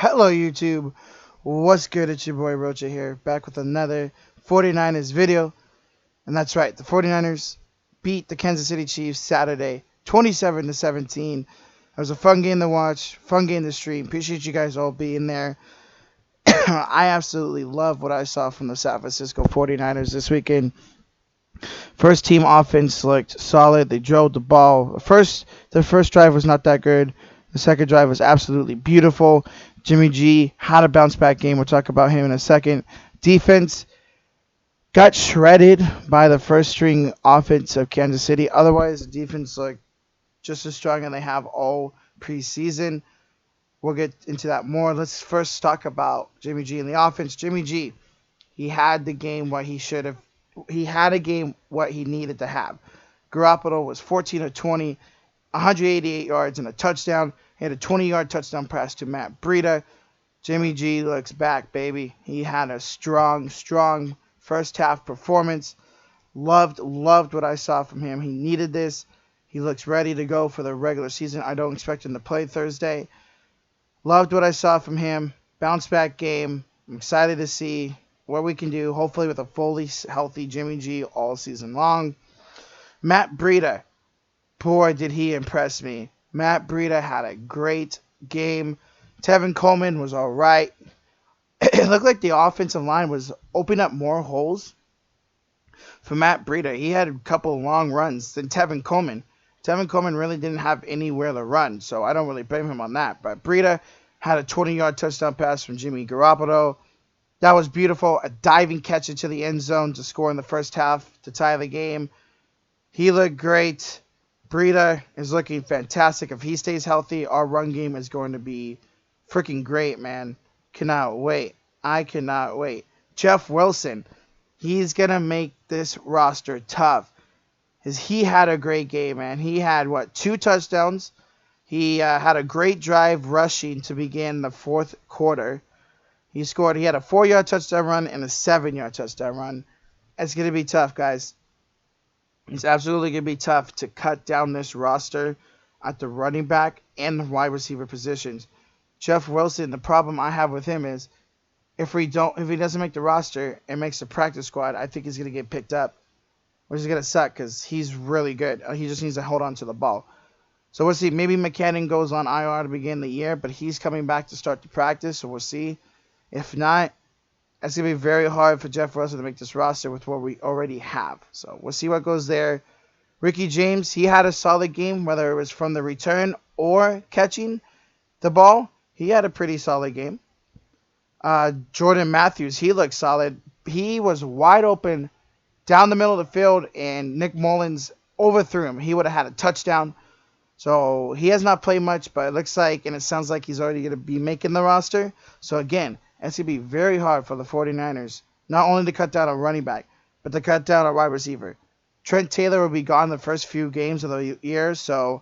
Hello YouTube, what's good? It's your boy Rocha here, back with another 49ers video. And that's right, the 49ers beat the Kansas City Chiefs Saturday 27-17. It was a fun game to watch, fun game to stream. Appreciate you guys all being there. I absolutely love what I saw from the San Francisco 49ers this weekend. First team offense looked solid. They drove the ball. The first drive was not that good. The second drive was absolutely beautiful. Jimmy G had a bounce back game. We'll talk about him in a second. Defense got shredded by the first string offense of Kansas City. Otherwise, the defense looked just as strong as they have all preseason. We'll get into that more. Let's first talk about Jimmy G and the offense. Jimmy G, he had the game what he should have. He had a game what he needed to have. Garoppolo was 14 of 20, 188 yards and a touchdown. He had a 20-yard touchdown pass to Matt Breida. Jimmy G looks back, baby. He had a strong first half performance. Loved what I saw from him. He needed this. He looks ready to go for the regular season. I don't expect him to play Thursday. Loved what I saw from him. Bounce back game. I'm excited to see what we can do, hopefully with a fully healthy Jimmy G all season long. Matt Breida, boy, did he impress me. Matt Breida had a great game. Tevin Coleman was all right. It looked like the offensive line was opening up more holes for Matt Breida. He had a couple of long runs than Tevin Coleman. Tevin Coleman really didn't have anywhere to run, so I don't really blame him on that. But Breida had a 20-yard touchdown pass from Jimmy Garoppolo. That was beautiful. A diving catch into the end zone to score in the first half to tie the game. He looked great. Breida is looking fantastic. If he stays healthy, our run game is going to be freaking great, man. Cannot wait. I cannot wait. Jeff Wilson, he's going to make this roster tough. He had a great game, man. He had, 2 touchdowns. He had a great drive rushing to begin the fourth quarter. He had a 4-yard touchdown run and a 7-yard touchdown run. It's going to be tough, guys. It's absolutely going to be tough to cut down this roster at the running back and the wide receiver positions. Jeff Wilson, the problem I have with him is if he doesn't make the roster and makes the practice squad, I think he's going to get picked up, which is going to suck because he's really good. He just needs to hold on to the ball. So we'll see. Maybe McKinnon goes on IR to begin the year, but he's coming back to start the practice, so we'll see. If not, it's going to be very hard for Jeff Wilson to make this roster with what we already have. So we'll see what goes there. Ricky James, he had a solid game, whether it was from the return or catching the ball. He had a pretty solid game. Jordan Matthews, he looked solid. He was wide open down the middle of the field, and Nick Mullins overthrew him. He would have had a touchdown. So he has not played much, but it looks like, and it sounds like he's already going to be making the roster. So again, it's going to be very hard for the 49ers, not only to cut down a running back, but to cut down a wide receiver. Trent Taylor will be gone the first few games of the year, so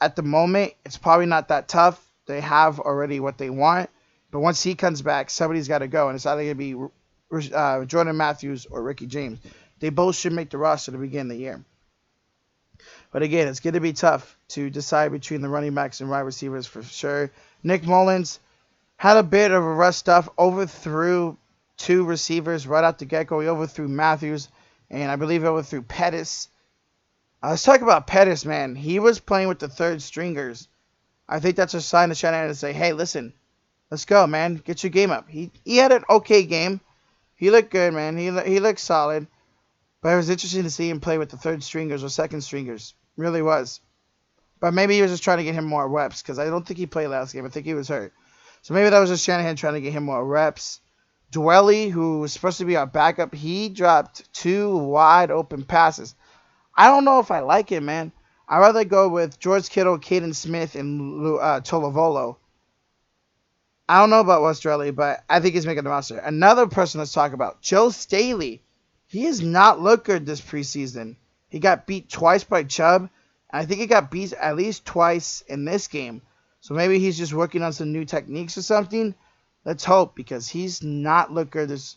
at the moment, it's probably not that tough. They have already what they want, but once he comes back, somebody's got to go, and it's either going to be Jordan Matthews or Ricky James. They both should make the roster to begin the year. But again, it's going to be tough to decide between the running backs and wide receivers for sure. Nick Mullins had a bit of a rough stuff, overthrew 2 receivers right out the get-go. He overthrew Matthews, and I believe he overthrew Pettis. Let's talk about Pettis, man. He was playing with the third stringers. I think that's a sign to Shanahan to say, hey, listen, let's go, man. Get your game up. He had an okay game. He looked good, man. He looked solid. But it was interesting to see him play with the third stringers or second stringers. Really was. But maybe he was just trying to get him more reps because I don't think he played last game. I think he was hurt. So maybe that was just Shanahan trying to get him more reps. Dwelly, who was supposed to be our backup, he dropped 2 wide open passes. I don't know if I like it, man. I'd rather go with George Kittle, Caden Smith, and Tolavolo. I don't know about Westrelli, but I think he's making the roster. Another person let's talk about, Joe Staley. He has not looked good this preseason. He got beat twice by Chubb, and I think he got beat at least twice in this game. So maybe he's just working on some new techniques or something. Let's hope, because he's not looked good this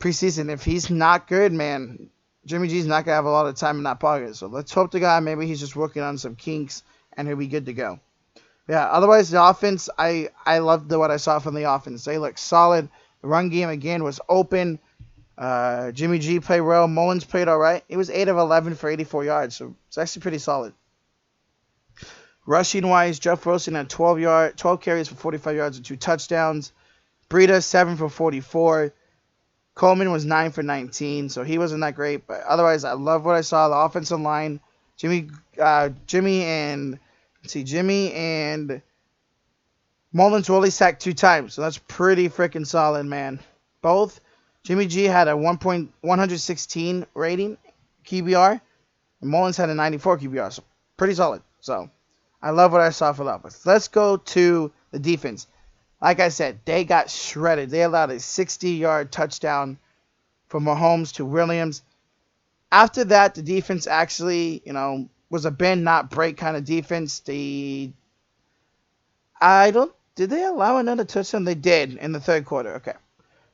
preseason. If he's not good, man, Jimmy G's not going to have a lot of time in that pocket. So let's hope the guy, maybe he's just working on some kinks, and he'll be good to go. Yeah, otherwise the offense, I loved what I saw from the offense. They looked solid. The run game again was open. Jimmy G played well. Mullins played all right. He was 8 of 11 for 84 yards, so it's actually pretty solid. Rushing wise, Jeff Wilson had 12 carries for 45 yards and 2 touchdowns. Breida 7 for 44. Coleman was 9 for 19, so he wasn't that great. But otherwise, I love what I saw. The offensive line, Jimmy and Mullins were only sacked 2 times, so that's pretty freaking solid, man. Both Jimmy G had a 116 rating QBR, and Mullins had a 94 QBR, so pretty solid. So I love what I saw for the offense. Let's go to the defense. Like I said, they got shredded. They allowed a 60-yard touchdown from Mahomes to Williams. After that, the defense actually, was a bend not break kind of defense. Did they allow another touchdown? They did in the third quarter. Okay.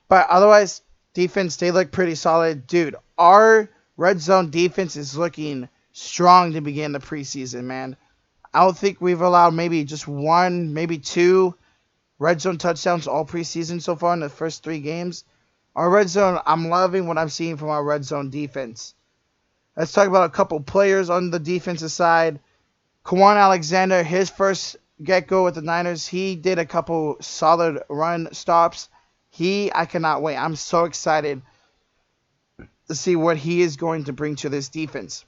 But otherwise, defense, they look pretty solid. Dude, our red zone defense is looking strong to begin the preseason, man. I don't think we've allowed maybe just one, maybe two red zone touchdowns all preseason so far in the first 3 games. Our red zone, I'm loving what I'm seeing from our red zone defense. Let's talk about a couple players on the defensive side. Kwan Alexander, his first get-go with the Niners, he did a couple solid run stops. I cannot wait. I'm so excited to see what he is going to bring to this defense.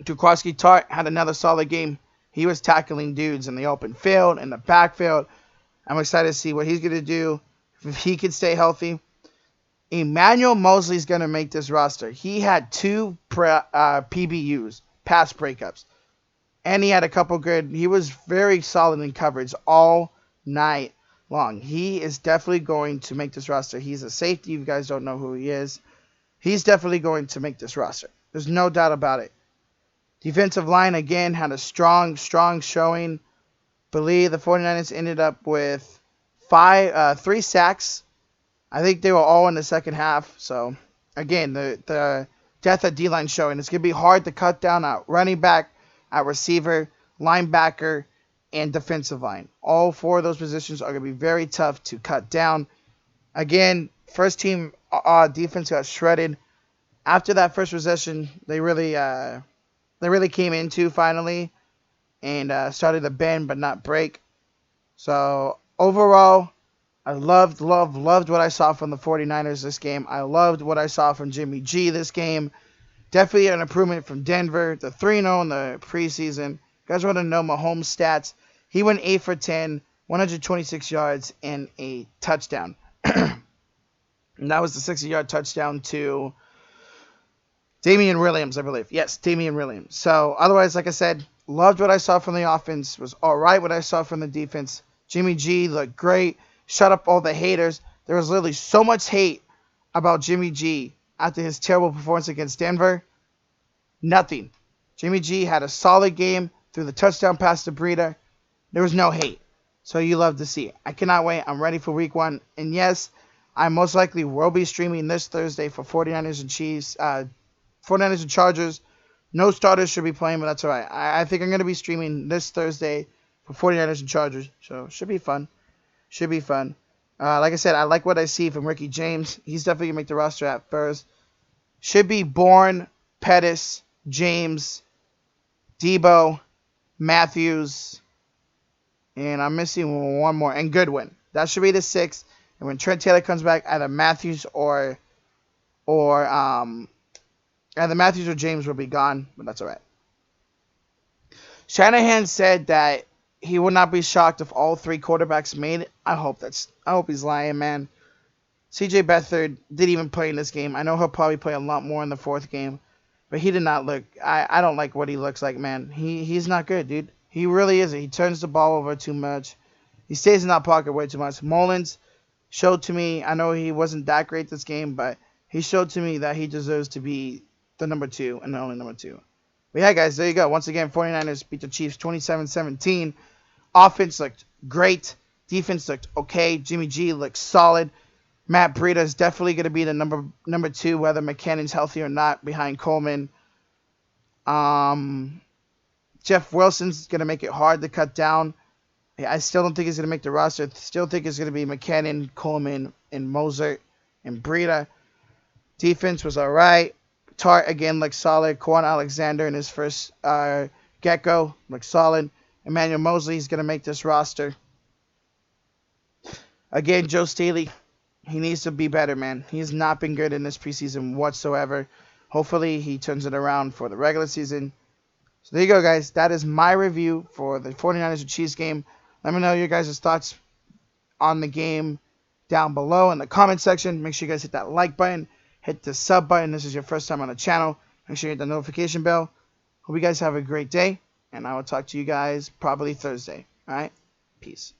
Duquoski Tart had another solid game. He was tackling dudes in the open field, in the backfield. I'm excited to see what he's going to do if he can stay healthy. Emmanuel Mosley's going to make this roster. He had 2 PBUs, pass breakups. And he had a couple good. He was very solid in coverage all night long. He is definitely going to make this roster. He's a safety. You guys don't know who he is. He's definitely going to make this roster. There's no doubt about it. Defensive line, again, had a strong showing. Believe the 49ers ended up with 3 sacks. I think they were all in the second half. So, again, the death of D-line showing. It's going to be hard to cut down at running back, at receiver, linebacker, and defensive line. All 4 of those positions are going to be very tough to cut down. Again, first team defense got shredded. After that first possession, they really came into finally and started to bend but not break. So, overall, I loved what I saw from the 49ers this game. I loved what I saw from Jimmy G this game. Definitely an improvement from Denver. The 3-0 in the preseason. You guys want to know Mahomes' stats? He went 8 for 10, 126 yards, and a touchdown. And that was the 60-yard touchdown to Damian Williams, I believe. Yes, Damian Williams. So, otherwise, like I said, loved what I saw from the offense. Was all right what I saw from the defense. Jimmy G looked great. Shut up all the haters. There was literally so much hate about Jimmy G after his terrible performance against Denver. Nothing. Jimmy G had a solid game through the touchdown pass to Breida. There was no hate. So you love to see it. I cannot wait. I'm ready for week 1. And yes, I most likely will be streaming this Thursday for 49ers and Chiefs. 49ers and Chargers. No starters should be playing, but that's all right. I think I'm going to be streaming this Thursday for 49ers and Chargers. So should be fun. Should be fun. Like I said, I like what I see from Ricky James. He's definitely going to make the roster at first. Should be Bourne, Pettis, James, Debo, Matthews, and I'm missing one more, and Goodwin. That should be the 6th. And when Trent Taylor comes back, either Matthews or James will be gone, but that's all right. Shanahan said that he would not be shocked if all 3 quarterbacks made it. I hope he's lying, man. CJ Beathard didn't even play in this game. I know he'll probably play a lot more in the 4th game, but he did not look. I don't like what he looks like, man. He's not good, dude. He really isn't. He turns the ball over too much. He stays in that pocket way too much. Mullins showed to me. I know he wasn't that great this game, but he showed to me that he deserves to be the number 2 and the only number 2. But yeah, guys, there you go. Once again, 49ers beat the Chiefs 27-17. Offense looked great. Defense looked okay. Jimmy G looked solid. Matt Breida is definitely going to be the number 2, whether McKinnon's healthy or not, behind Coleman. Jeff Wilson's going to make it hard to cut down. I still don't think he's going to make the roster. Still think it's going to be McKinnon, Coleman, and Mozart and Breida. Defense was all right. Tart again looked solid. Quan Alexander in his first get-go looked solid. Emmanuel Mosley is going to make this roster. Again, Joe Staley, he needs to be better, man. He has not been good in this preseason whatsoever. Hopefully, he turns it around for the regular season. So there you go, guys. That is my review for the 49ers and Chiefs game. Let me know your guys' thoughts on the game down below in the comment section. Make sure you guys hit that like button. Hit the sub button. This is your first time on the channel. Make sure you hit the notification bell. Hope you guys have a great day. And I will talk to you guys probably Thursday. All right? Peace.